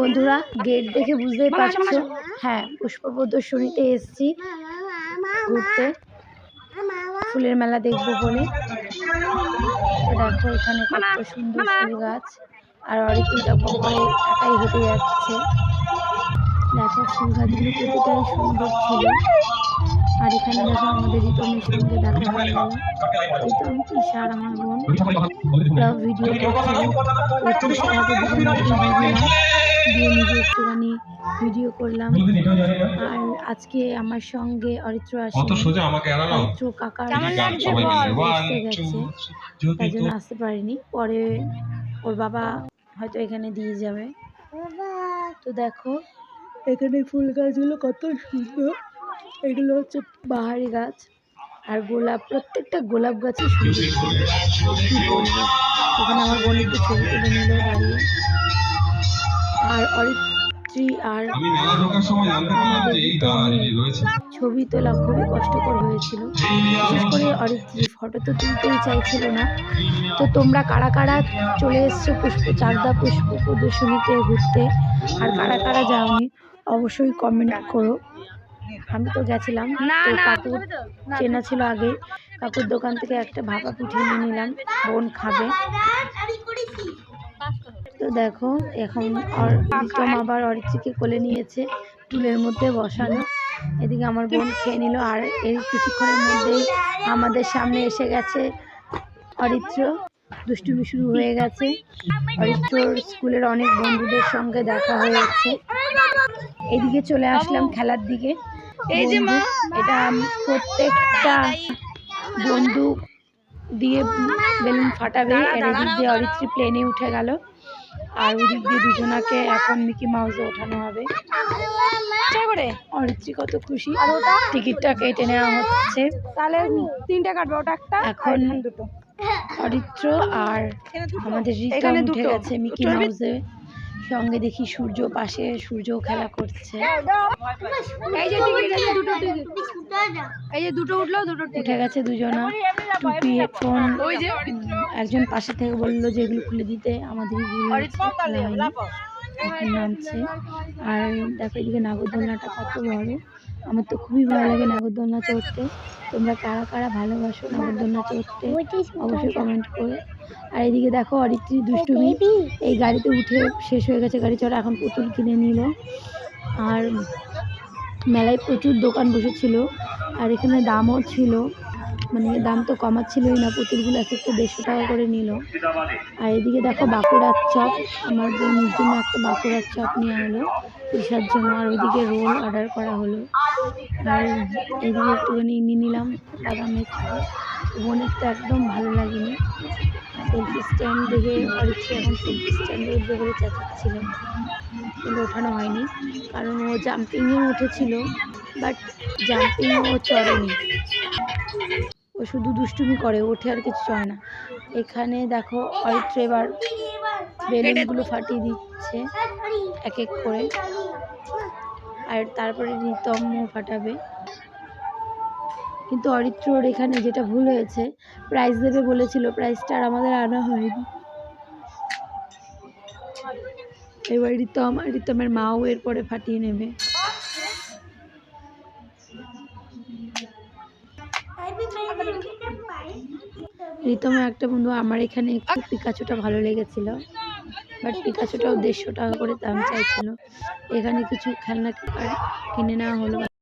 বন্ধুরা গেট দেখে বুঝতেই পারছো, হ্যাঁ পুষ্প প্রদর্শনীতে এসেছি ঘুরতে, ফুলের মেলা দেখবো বলে। তো দেখো এখানে কত সুন্দর ফুল গাছ, আর অরিত্র টকবক করে একাই হেঁটে যাচ্ছে। দেখো ফুল গাছগুলো কতটাই সুন্দর ছিল। আর এখানে দেখো আমাদের রিতমের সঙ্গে দেখা হয়ে গেল। রিতম ঈশার আমার বোন, ওরাও ভিডিও করছিল। ঈশার হাতে দুজনকে দিয়ে দিলাম, দিয়ে নিজে একটুখানি ভিডিও করলাম। আর আজকে আমার সঙ্গে অরিত্র আসেনি, অরিত্র কাকার এসে গেছে, তার জন্য আসতে পারিনি। পরে ওর বাবা হয়তো এখানে দিয়ে যাবে। তো দেখো এখানে ফুল গাছগুলো কত সুন্দর, এগুলো হচ্ছে বাহারি গাছ। আর গোলাপ, প্রত্যেকটা গোলাপ গাছই সুন্দর ছিল, কি বলবো। এখানে আমার বোন একটু ছবি তুলে নিল দাঁড়িয়ে। আর অরিত্রী আর আমাদের ছবি তোলা খুবই কষ্টকর হয়েছিল, বিশেষ করে অরিত্রী ফটো তো তুলতেই চাইছিল না। তো তোমরা কারা কারা চলে এসছো চাকদা পুষ্প প্রদর্শনীতে ঘুরতে, আর কারা কারা যাওনি অবশ্যই কমেন্ট করো। আমি তো গেছিলাম, তো কাকুর চেনা ছিল আগে, কাকুর দোকান থেকে একটা ভাপা পিঠে নিয়ে নিলাম, বোন খাবে। তো দেখো এখন রিতম আবার অরিত্রীকে কোলে নিয়েছে, টুলের মধ্যে বসানো। এদিকে আমার বোন খেয়ে নিল, আর এর কিছুক্ষণের মধ্যেই আমাদের সামনে এসে গেছে অরিত্র। দুষ্টুমি শুরু হয়ে গেছে, অরিত্রর স্কুলের অনেক বন্ধুদের সঙ্গে দেখা হয়েছে। এদিকে চলে আসলাম খেলার দিকে। এটা প্রত্যেকটা বন্ধু দিয়ে বেলুন ফাটাবে। এর এদিক দিয়ে অরিত্রী প্লেনে উঠে গেল, আর ওদিক দিয়ে দুজনাকে এখন মিকি মাউসে ওঠানো হবে। অরিত্রী কত খুশি, টিকিটটা কেটে নেওয়া হচ্ছে। তাহলে 3টা কাটবে, ওটা একটা, এখন দুটো। অরিত্র আর আমাদের রিতম উঠে গেছে মিকি মাউসে, সঙ্গে দেখি সূর্য পাশে, সূর্য খেলা করছে। এই যে দুটো উঠলো, দুটো উঠে গেছে দুজনা, টুপি হেডফোন। একজন পাশে থেকে বললো যে এগুলো খুলে দিতে, আমাদের নামছে। আর দেখো এদিকে নাগরদোলনাটা কত বড়, আমার তো খুবই ভালো লাগে নাগরদোলনা চড়তে। তোমরা কারা কারা ভালোবাসো নাগরদোলনা চড়তে অবশ্যই কমেন্ট করো। আর এদিকে দেখো অরিত্রী দুষ্টুমি, এই গাড়িতে উঠে শেষ হয়ে গেছে গাড়ি চড়া, এখন পুতুল কিনে নিল। আর মেলায় প্রচুর দোকান বসেছিল, আর এখানে দামও ছিল, মানে দাম তো কমাচ্ছিলই না, পুতুলগুলো এক একটা 150 টাকা করে নিল। আর এদিকে দেখো বাঁকুড়ার চপ, আমার বোনের জন্য একটা বাঁকুড়ার চপ নেওয়া হলো ঈশার জন্য, আর ওইদিকে রোল অর্ডার করা হলো। আর এদিকে একটুখানি নিয়ে নিলাম বাদামের চপ। বোনের তো একদম ভালো লাগেনি, সেলফি স্ট্যান্ড দেখে অরিত্রী এখন সেলফি স্ট্যান্ডে উঠবে বলে চেঁচাচ্ছিল, কিন্তু ওঠানো হয়নি, কারণ ও জাম্পিংয়েও উঠেছিল, বাট জাম্পিংয়ে ও চড়েনি, ও শুধু দুষ্টুমি করে, ওঠে আর কিছু চড়ে না। এখানে দেখো অরিত্র এবার বেলুনগুলো ফাটিয়ে দিচ্ছে এক এক করে, আর তারপরে রিতমও ফাটাবে। কিন্তু অরিত্রর এখানে যেটা ভুল হয়েছে, প্রাইজ দেবে বলেছিল, প্রাইজটা আর আমাদের আনা হয়নি। এবার রিতমের মাও এরপরে ফাটিয়ে নেবে। রিতমের একটা বন্ধু, আমার এখানে একটু পিকাচুটা ভালো লেগেছিল, বাট পিকাচুটাও 150 টাকা করে দাম চাইছিল। এখানে কিছু খেলনা কিনে নেওয়া হলো।